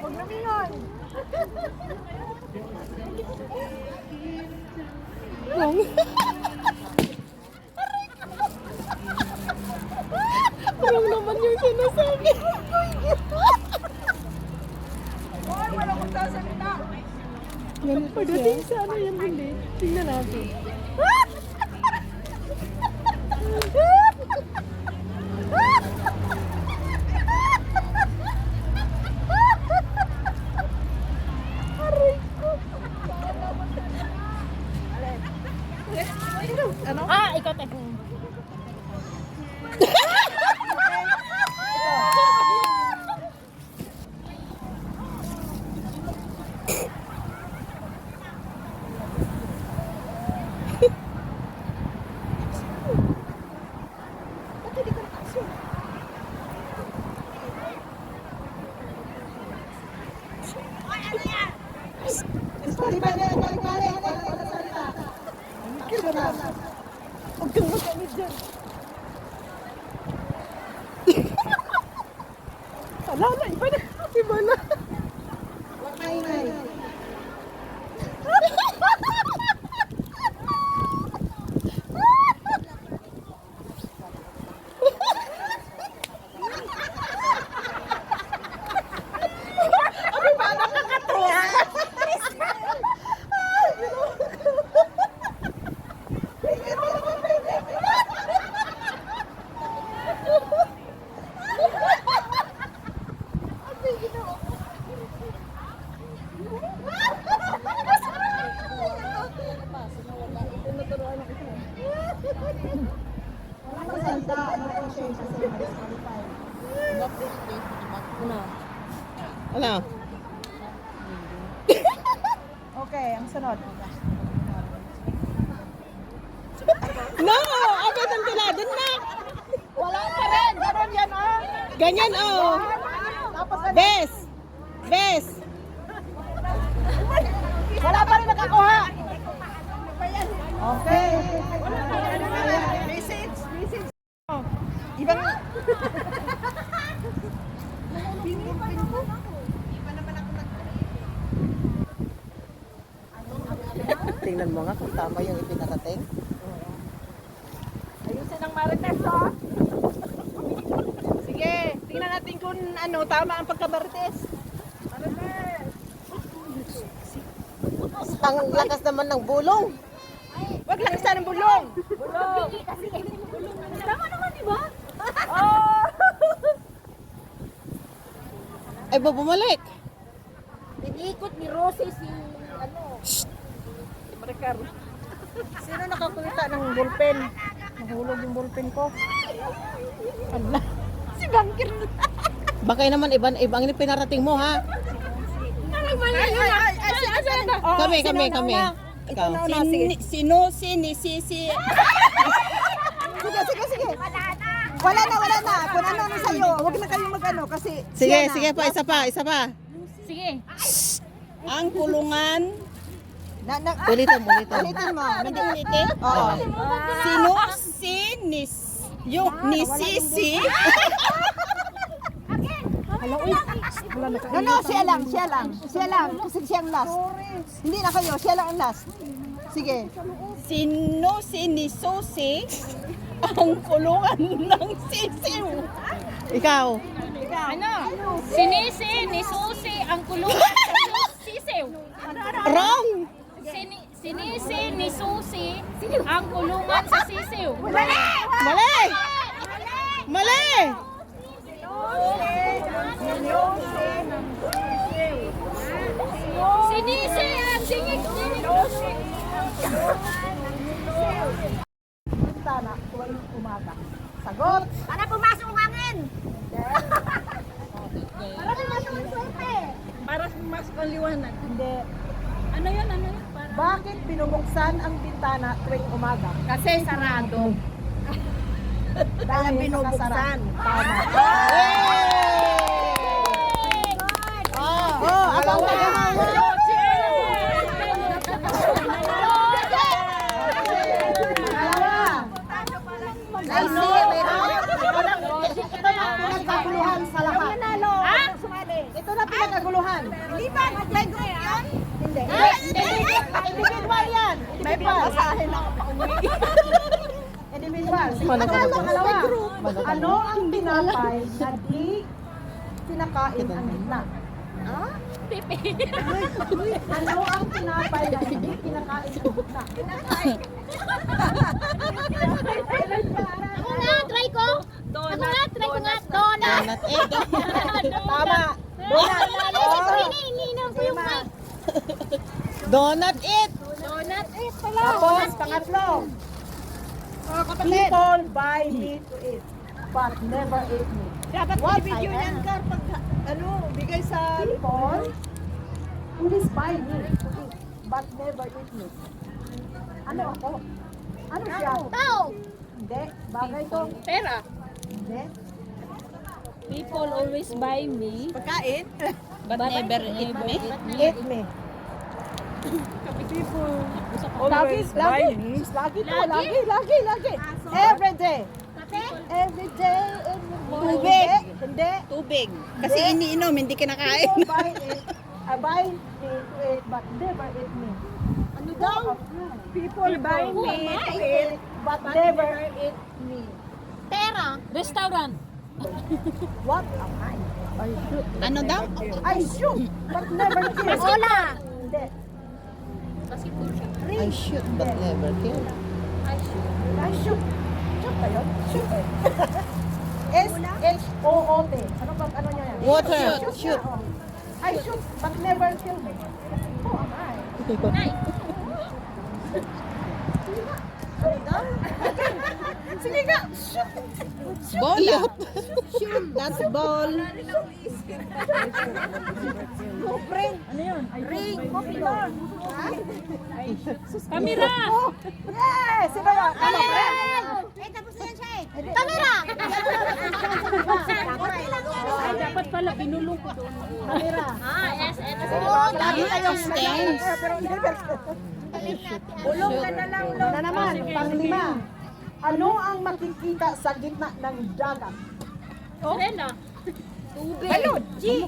Huwag namingon. Wrong naman yung sinasabi. Hoy, wala kong sasalita. Pagdating sa ano yung hindi, tingnan natin. Ano? Ikaw tayo. Huwag kang magamit dyan. Wala na, iba na. Iba na. Ano? Okay, ang sunod. No! Abay ang tiladon na! Wala pa rin. Ganon yan, ah. Ganyan oh! Tapos ano? Bes! Bes! Wala pa rin nakakuha. Okay. Message. Message. Ibang... Tingnan mo nga kung tama yung ipinarating. Ayusin ang marites, oh. Sige, tingnan natin kung ano, tama ang pagkamarites. Marites! Ang lakas naman ng bulong. Wag lang isa ng bulong! Bulong! Tama naman, di ba? Oh! Ay ba bumalik? Inikot ni Rosie si ano. Maricar. Sino nakakuha ng ballpen? Nahulog yung ballpen ko. Ala. Si Bangkir. Bakay naman ibang pinarating mo ha? Kami. Ikaw. Sino, Sisi. Sige. Wala na. Kung ano sa'yo, huwag na kayong mag-ano kasi... Sige pa, isa pa. Sige. Ang kulungan. Ulitin mo. Hindi ulitin? Oo. Sino yung ni Sisi? No, siya lang. Kasi siyang last. Hindi na kayo, siya lang ang last. Sige. Sino ni Susi ang kulungan ng sisiw? Ikaw. Ano? Sinisi ni Susi ang kulungan sa sisiw. Wrong. Sinisi ni Susi ang kulungan sa sisiw. Mali. Sinisi ang dingig. Sana, tuwing umaga. Sagot! Para pumasok ang hangin. Para pumasok ang swerte! Para pumasok ang liwanag. Hindi. Ano yun? Para... Bakit binubuksan ang bintana tuwing umaga? Kasi sarado. Dahil binubuksan. Tama. Yay! pinakaguluhan sa lahat. Ha? Ito na pinakaguluhan. Hindi ba? May group yan? Hindi. Individual yan. Individual. Basahin ako pa umuwi. Individual. Pangalawa. Ano ang tinapay na di kinakain ang gitna? Pipi. Ano ang tinapay na di kinakain ang gitna? Ako nga, try ko. Ako nga, try ko nga. Donut. Tama. Iniinom ko yung mic. Donut it! Donut. Pala. Tapos, pangatlo. People buy me to eat, but never eat me. Dapat What video I yan am. Kar pag bigay sa People always buy me to eat, but never eat me. Ano ako? Ano siya? Tao. Hindi. Bagay to. Pera. Hindi. People always buy me, pagkain. but never eat me. Eat me. Lagi, lagi. Lagi to. Lagi. Every day. Every day. Every morning. Tubig. Hindi. Tubig. Kasi iniinom, hindi kinakain. People buy it. I buy me to eat, but never eat me. Ano daw? People buy me to eat, but never eat me. Pera. Restaurant. What am I? I shoot. Ano daw? I shoot, but never kill. Ola. Hindi. I shoot but never kill. I shoot. Shoot ba yun? Shoot eh. S-H-O-O-T. Ano ba? Ano niya yan? Water. Shoot. Shoot. Oh. I shoot, but never kill me. Who am I? Sige nga. Shoot. Bola. Shoot, that's ball. Ring. Ano yun? Ring. Popular. Ha? Kamera. Oh, yes! Sino yun? Ano, friend? Kamera. Ay, dapat pala binulong ko doon. Kamera. Yes, ito. Lagi tayong Stains. pero hindi Bulong ka na lang, Ano na naman, panglima. Ano ang makikita sa gitna ng dagat? Rena. Balod. G.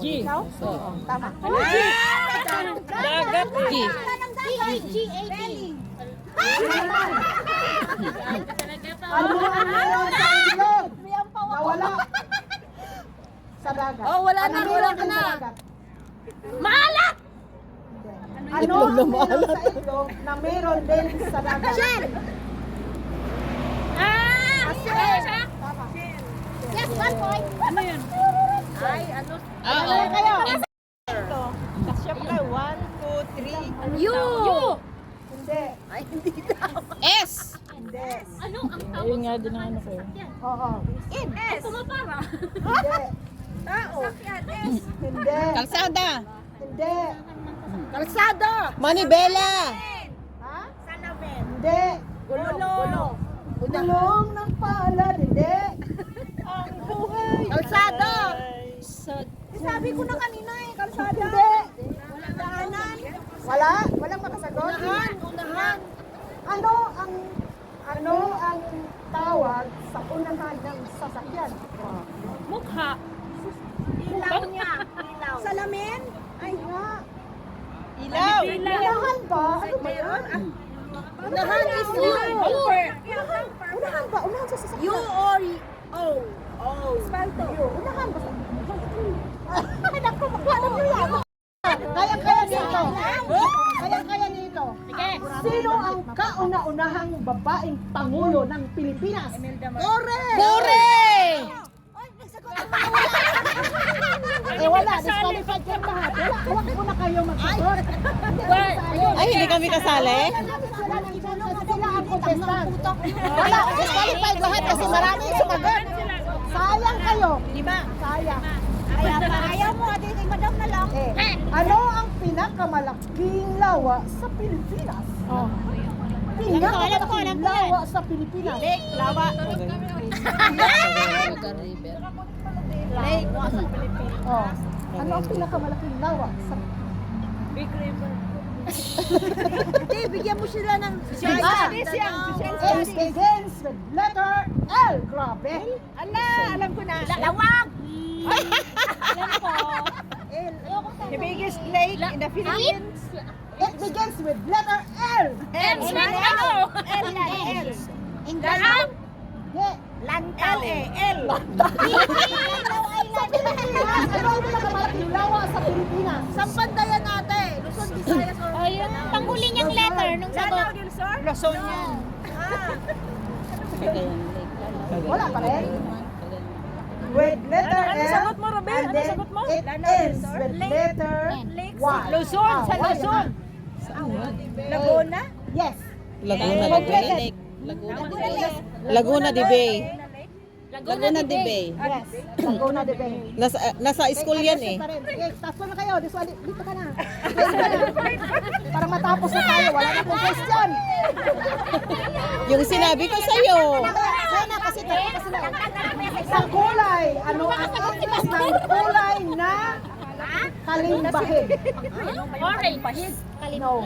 G. Ikaw? Oo, tama. Dagat. G. Ano ang meron sa ilog? Nawala. Sa dagat. Oh, wala na, Ano wala meron ka na. sa dagat? Maalat. Ano ang meron sa ilog na meron din sa dagat? Tama. Yes, 1 point. Ano yun? Oo. Kayo. Kasya pa, 1, 2, 3. You. Hindi. S. Hindi. Ano ang tawag? Ayun nga din ang ano ko. Oo. Ito mapara. Hindi. Tao. Hindi. Kalsada. Hindi. Kalsada. Manibela. Ha? Hindi. Gulong. Gulong ng palad. Hindi. Ang buhay. Kalsada. Sabi ko na kanina eh. Kalsada. Hindi. Daanan. Wala? Walang makasagot? Unahan. Ano ang tawag sa unahan ng sasakyan? Mukha. Ilaw niya. Ilaw. Salamin? Ay nga. Ilaw. Unahan ba? Ano ba yun? Unahan is Unahan ba? Unahan sa sasakyan. U or O. Asfalto. Unahan ba? Ay, naku, alam niyo yan. Kaya nito. Kaya nito. Sige. Sino ang kauna-unahang babaeng pangulo ng Pilipinas? Kore! Eh wala, disqualified kayo lahat. Huwag ko na kayo magsagot. Ay, hindi kami kasali? Sila ang contestant. Wala, disqualified lahat kasi marami yung sumagot. Sayang kayo. Lima. Sayang. Ayaw mo, ate, kay madam na lang. Ano ang pinakamalaking lawa sa Pilipinas? Oh. Pinakamalaking lawa sa Pilipinas. Lawa. Oh. Ano ang pinakamalaking lawa sa Big River. Hindi, bigyan mo sila ng It begins with letter L. Grabe. alam ko na. Lawag! Alam ko. The biggest lake in the Philippines. It begins with letter L. L. Ano? L. Daang? Yeah. Lantaw. L. Sa Pilipinas, ano ang pinakamalaking lawa sa Pilipinas? Sampanda yan ate. Luzon, Visayas, or Ayun, panghuli niyang letter nung Lanao sagot. del Sur? Luzon yan. Wala pa rin. With letter L. sagot mo, Robel? And Ano then sagot mo? it Lanao del ends Sur? with letter Y. Luzon, sa Y Luzon. naman. Laguna? Yes. Laguna de Bay. Laguna de Bay. Laguna de Bay. Yes. Laguna de Bay. Nasa school yan eh. Sige, tapo na kayo. Dito ka na. Dito ka na. Para matapos na tayo. Wala na pong question. Yung sinabi ko sa'yo. Kaya na kasi na. Sa kulay. Ano ang itis ng kulay na kalimbahig? Orange. No.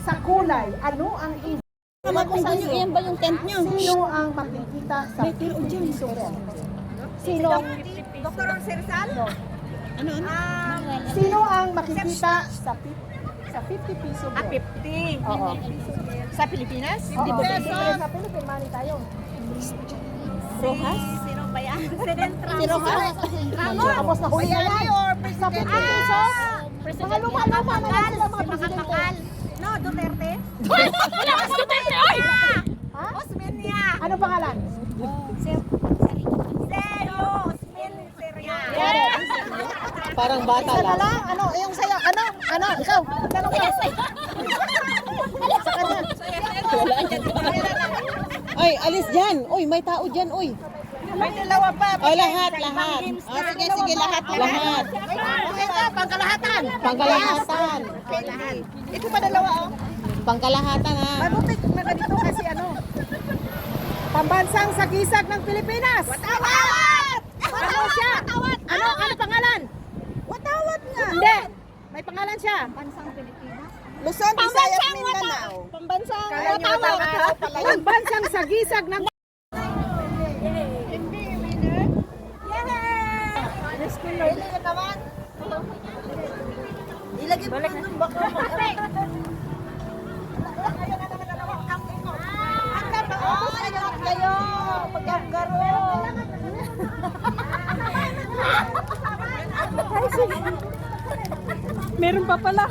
Sa kulay. Ano ang itis? Yan ba yung tent nyo? Sino ang makikita sa 50 piso? Sino? Dr. Sersal? Ano? Sino ang makikita sa 50 piso? bro? 50. Oo. Sa Pilipinas? Oo. Sa Philippine money tayo. Rojas? Sino ba yan? President Trump. Si Rojas? Tapos na huli na yan. Sa 50 pesos? Mga luma-luma na yan sila mga presidente. No, Duterte? Wala ka Duterte, oy! Ha? Osmeña. Ano pangalan? Seryo. Osmeña. Parang bata Isa na lang. lang. Ano? Yung sa'yo. Ano? Ano? Ikaw. Tanong ka. Sa kanya. Ay, alis dyan. Uy, may tao dyan, uy. May dalawa pa. O, lahat. Sige, lahat. Pangkalahatan. Pangkalahatan. Ito pa dalawa oh. Pangkalahatan ha. Mabuti na ganito kasi ano. Pambansang sagisag ng Pilipinas. Watawat! Ano siya? Ano? Ano pangalan? Watawat nga. Hindi. May pangalan siya. Luzon, Visayas, Mindanao. Pambansang Watawat. Pambansang sagisag ng Ilagay mo lang ng baka mo. Kayo, pagkagaro. Meron pa pala.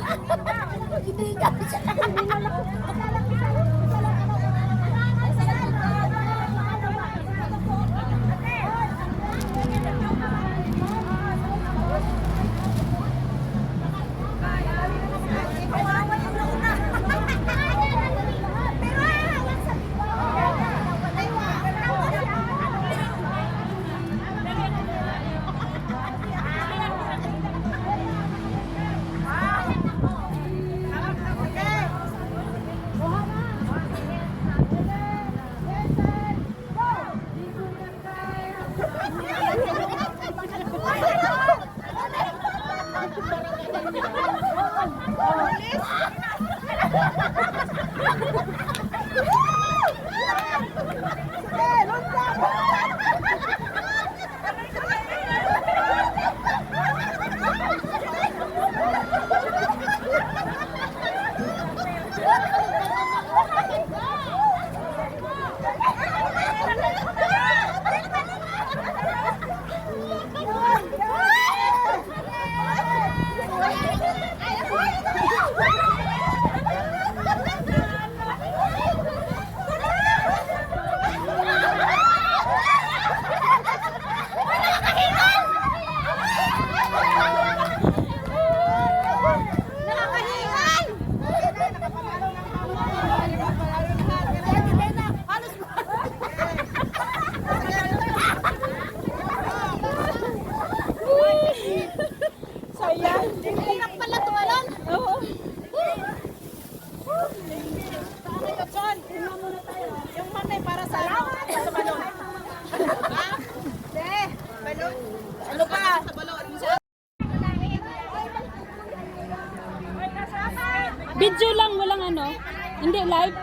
Video lang, walang ano. Hindi live.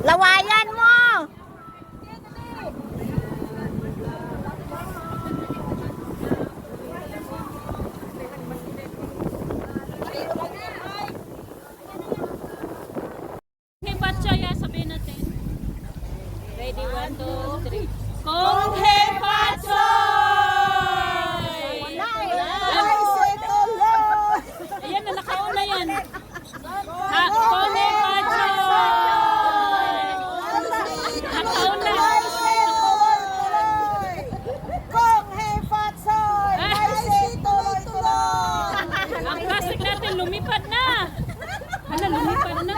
Lawayan mo! Hey, Batchoy, sabihin natin. Ready, 1, 2, 3. Kung hey, Batchoy! Ayan na, nakauna yan. Ha, kung hey, Batchoy! Nakauna. Ang plastic natin, lumipad na. Ano, lumipad na.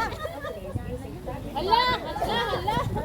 Hala, hala, hala.